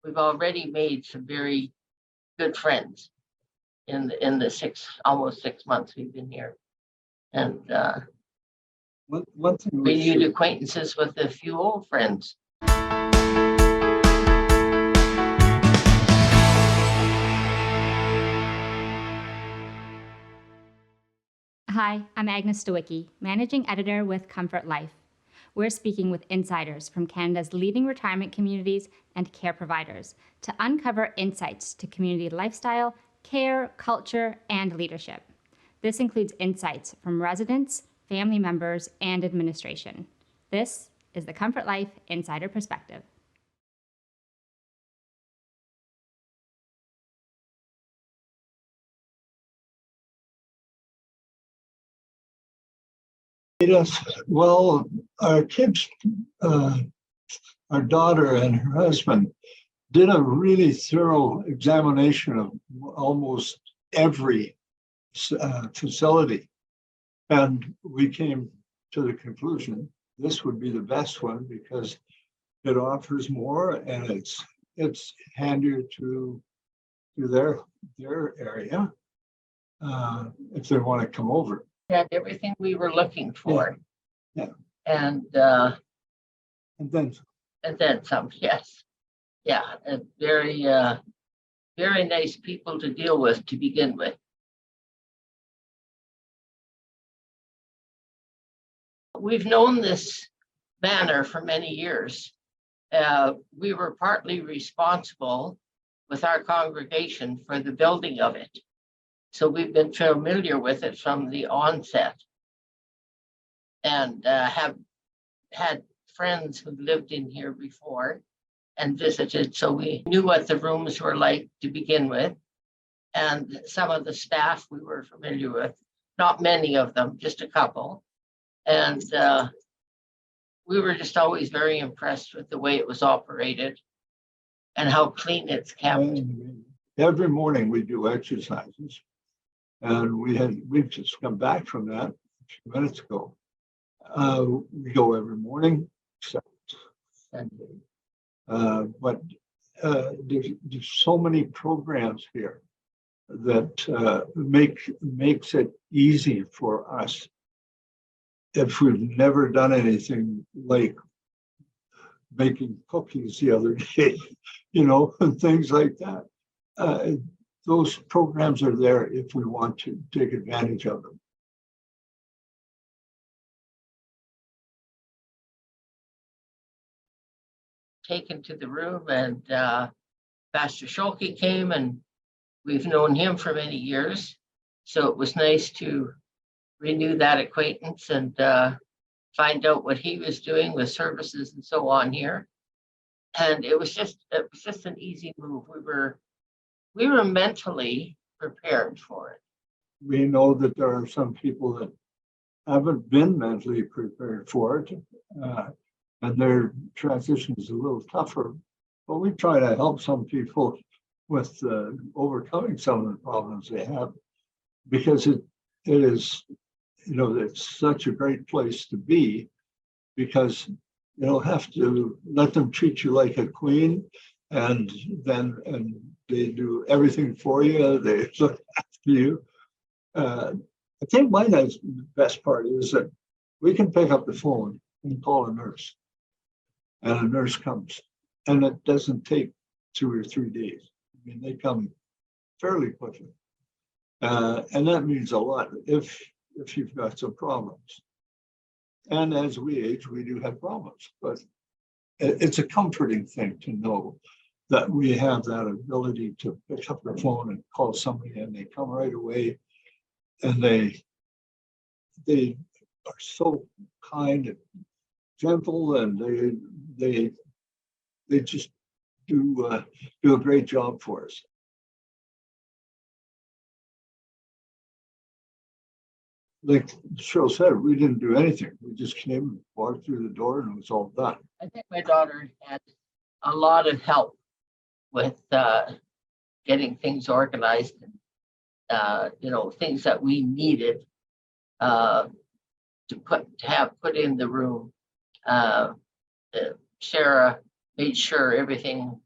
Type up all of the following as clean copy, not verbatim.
we've already made some very good friends in the almost 6 months we've been here. And one thing renewed acquaintances with a few old friends. Hi, I'm Agnes Stowicki, Managing Editor with Comfort Life. We're speaking with insiders from Canada's leading retirement communities and care providers to uncover insights to community lifestyle, care, culture, and leadership. This includes insights from residents, family members, and administration. This is the Comfort Life Insider Perspective. Yes, well, our kids, our daughter and her husband did a really thorough examination of almost every facility. And we came to the conclusion this would be the best one because it offers more and it's handier to their area if they want to come over. Had everything we were looking for. Yeah. And then some, yes. Yeah, and very nice people to deal with to begin with. We've known this manor for many years. We were partly responsible with our congregation for the building of it. So we've been familiar with it from the onset and have had friends who lived in here before and visited. So we knew what the rooms were like to begin with. And some of the staff we were familiar with, not many of them, just a couple. And we were just always very impressed with the way it was operated and how clean it's kept. Every morning we do exercises. And we've just come back from that a few minutes ago. We go every morning, except Sunday. But there's so many programs here that makes it easy for us. If we've never done anything like baking cookies the other day, and things like that. Those programs are there if we want to take advantage of them. Taken to the room and Pastor Shirley came and we've known him for many years. So it was nice to renew that acquaintance and find out what he was doing with services and so on here. And it was just an easy move. We were mentally prepared for it. We know that there are some people that haven't been mentally prepared for it, and their transition is a little tougher. But we try to help some people with overcoming some of the problems they have, because it is, it's such a great place to be, because you don't have to let them treat you like a queen, and they do everything for you. They look after you. I think my best part is that we can pick up the phone and call a nurse, and a nurse comes, and it doesn't take 2 or 3 days. I mean, they come fairly quickly, and that means a lot if you've got some problems. And as we age, we do have problems, but it's a comforting thing to know that we have that ability to pick up the phone and call somebody, and they come right away, and they are so kind and gentle, and they just do a great job for us. Like Cheryl said, we didn't do anything. We just came, walked through the door, and it was all done. I think my daughter had a lot of help with getting things organized and things that we needed to have put in the room. Sarah made sure everything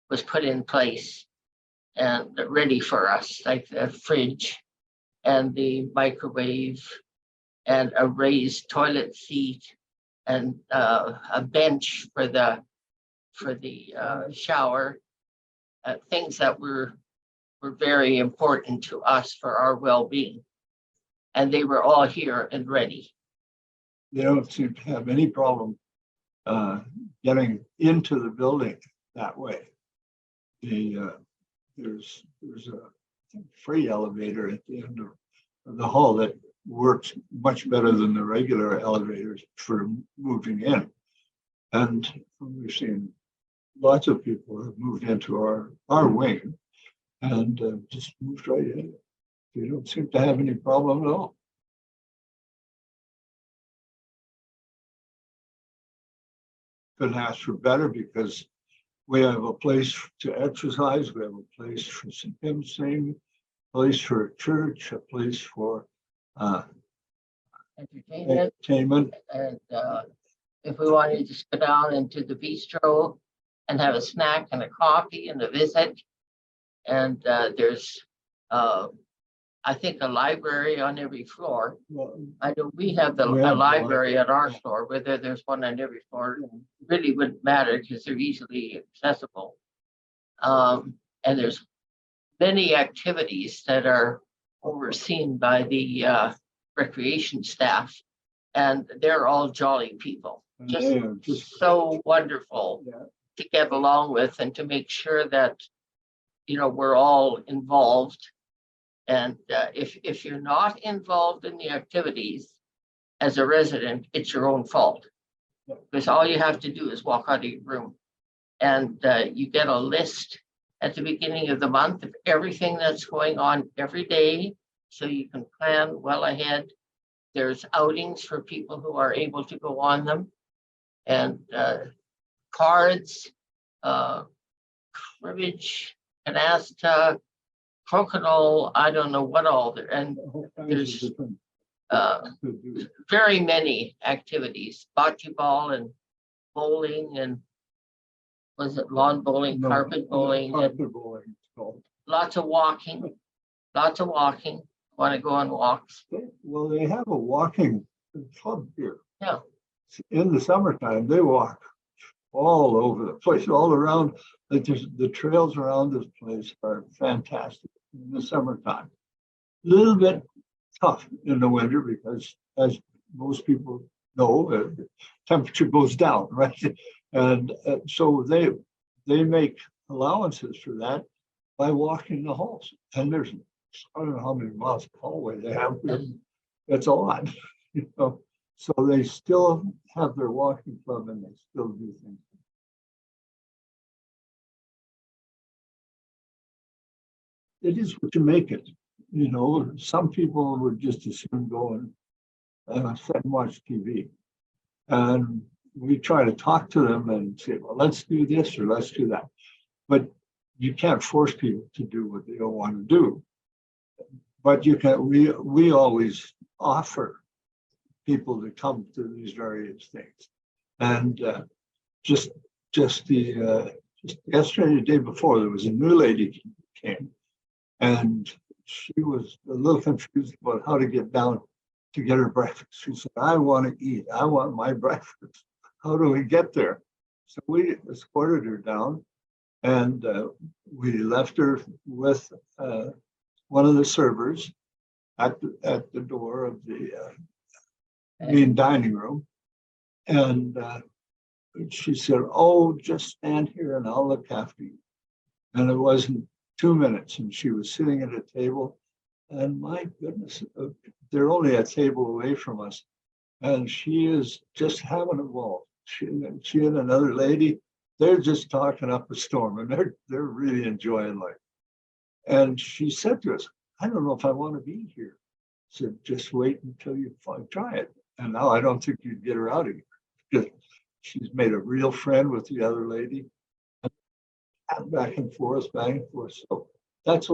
was put in place and ready for us, like the fridge and the microwave and a raised toilet seat and a bench for the shower, things that were very important to us for our well-being. And they were all here and ready. They don't seem to have any problem getting into the building that way. There's a freight elevator at the end of the hall that works much better than the regular elevators for moving in. And we've seen lots of people have moved into our wing and just moved right in. They don't seem to have any problem at all. Couldn't ask for better because we have a place to exercise, we have a place for some hymn sing, a place for a church, a place for entertainment. And if we wanted to just go down into the bistro and have a snack and a coffee and a visit. And there's, I think, a library on every floor. Well, I know we have a library at our floor. Whether there's one on every floor really wouldn't matter because they're easily accessible. And there's many activities that are overseen by the recreation staff, and they're all jolly people. Just so wonderful to get along with and to make sure that, you know, we're all involved. And if you're not involved in the activities as a resident, it's your own fault. Because all you have to do is walk out of your room. And you get a list at the beginning of the month of everything that's going on every day, so you can plan well ahead. There's outings for people who are able to go on them. And cards, cribbage, canasta, crokinole, I don't know what all there, and there's very many activities, bocce ball and bowling and was it lawn bowling, carpet bowling, carpet bowling it's called. Lots of walking, want to go on walks. Well, they have a walking club here. Yeah. In the summertime, they walk all over the place, all around. Like the trails around this place are fantastic in the summertime. A little bit tough in the winter because, as most people know, the temperature goes down, right? And so they make allowances for that by walking the halls. And there's, I don't know how many miles of hallway they have. It's a lot, you know. So they still have their walking club and they still do things. It is what you make it. You know, some people would just as soon go and sit and watch TV. And we try to talk to them and say, well, let's do this or let's do that. But you can't force people to do what they don't want to do. But you can, we always offer people to come to these various things. And just yesterday, the day before, there was a new lady came, and she was a little confused about how to get down to get her breakfast. She said, I want to eat. I want my breakfast. How do we get there? So we escorted her down, and we left her with one of the servers at the door of the main dining room. And she said, oh, just stand here and I'll look after you. And it wasn't 2 minutes and she was sitting at a table, and my goodness, they're only a table away from us, and she is just having a ball. She and another lady, they're just talking up a storm, and they're really enjoying life. And she said to us, I don't know if I want to be here. I said, just wait until you try it. And now I don't think you'd get her out of here because she's made a real friend with the other lady. Back and forth. So that's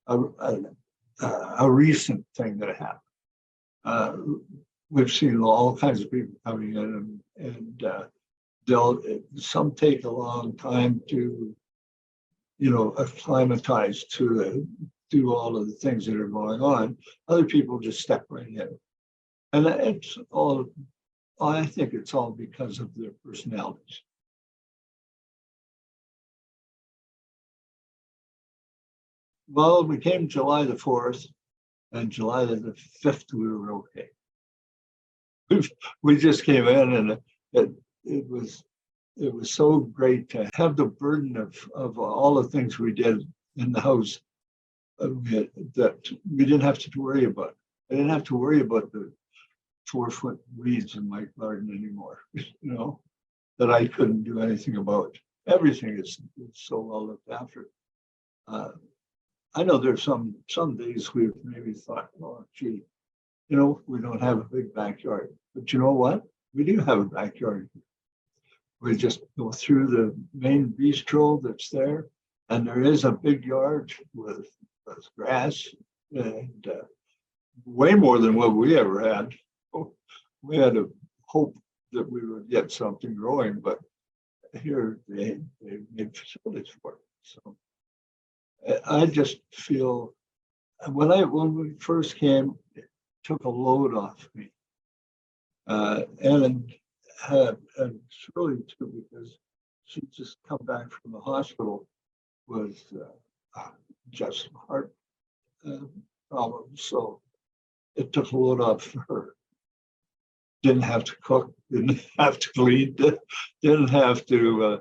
a recent thing that happened. We've seen all kinds of people coming in and some take a long time to, acclimatize to do all of the things that are going on. Other people just step right in. And I think it's all because of their personalities. Well, we came July the 4th, and July the 5th, we were okay. We just came in, and it was so great to have the burden of all the things we did in the house that we didn't have to worry about. I didn't have to worry about the 4-foot weeds in my garden anymore, that I couldn't do anything about. Everything is so well looked after. I know there's some days we've maybe thought, oh, gee, we don't have a big backyard. But you know what? We do have a backyard. We just go through the main bistro that's there, and there is a big yard with grass and way more than what we ever had. We had a hope that we would get something growing, but here they made facilities for it. So I just feel when we first came, it took a load off me, and Shirley too, because she just come back from the hospital with just heart problems. So it took a load off for her. Didn't have to cook, didn't have to clean, didn't have to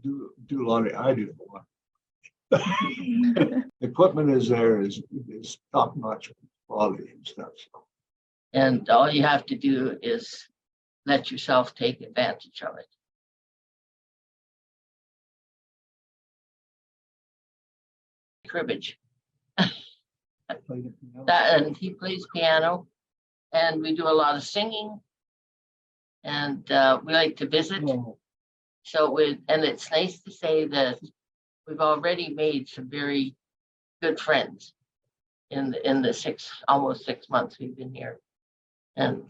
do laundry. I do the laundry. Equipment is there, is top-notch quality and stuff. So. And all you have to do is let yourself take advantage of it. Cribbage. And he plays piano, and we do a lot of singing, and we like to visit. Oh. So and it's nice to say that we've already made some very good friends in the almost 6 months we've been here, and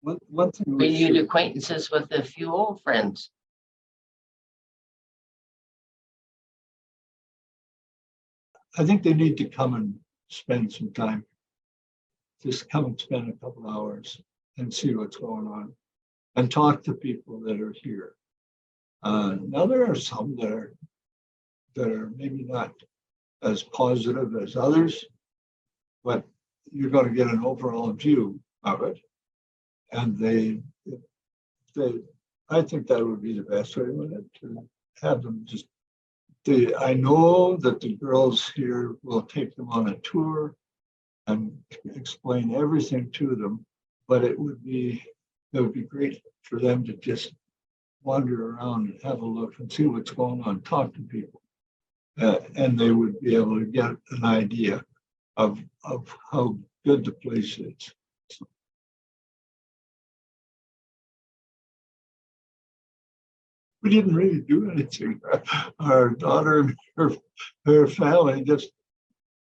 one thing renewed acquaintances with a few old friends. I think they need to come and spend some time. Just come and spend a couple hours and see what's going on and talk to people that are here. Now there are some that are maybe not as positive as others, but you're going to get an overall view of it. And I think that would be the best way with it, to have them just. I know that the girls here will take them on a tour and explain everything to them, but it would be great for them to just wander around and have a look and see what's going on, talk to people, and they would be able to get an idea of how good the place is. So. We didn't really do anything. Our daughter and her family just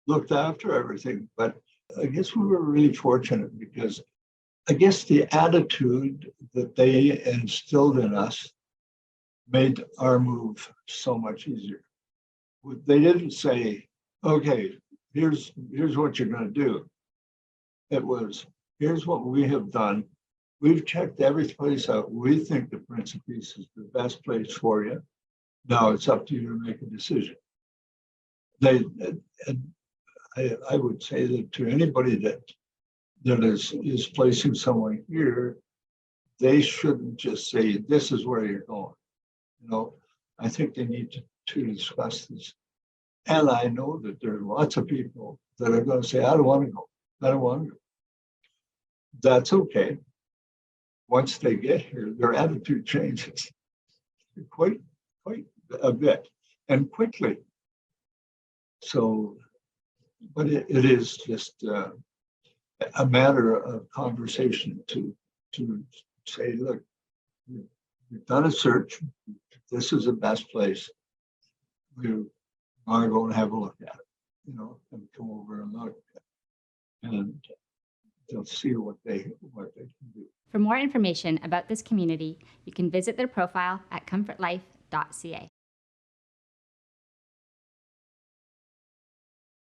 looked after everything. But I guess we were really fortunate, because I guess the attitude that they instilled in us made our move so much easier. They didn't say, okay, here's what you're going to do. It was, here's what we have done. We've checked every place out. We think the Prince of Peace is the best place for you. Now it's up to you to make a decision. I would say that to anybody that is placing someone here, they shouldn't just say, this is where you're going. I think they need to discuss this. And I know that there are lots of people that are going to say, I don't want to go. I don't want to go. That's okay. Once they get here, their attitude changes quite a bit and quickly. So, but it is just a matter of conversation to say, look, we've done a search. This is the best place. We are going to have a look at it, and come over and look, and they'll see what they can do. For more information about this community, you can visit their profile at comfortlife.ca.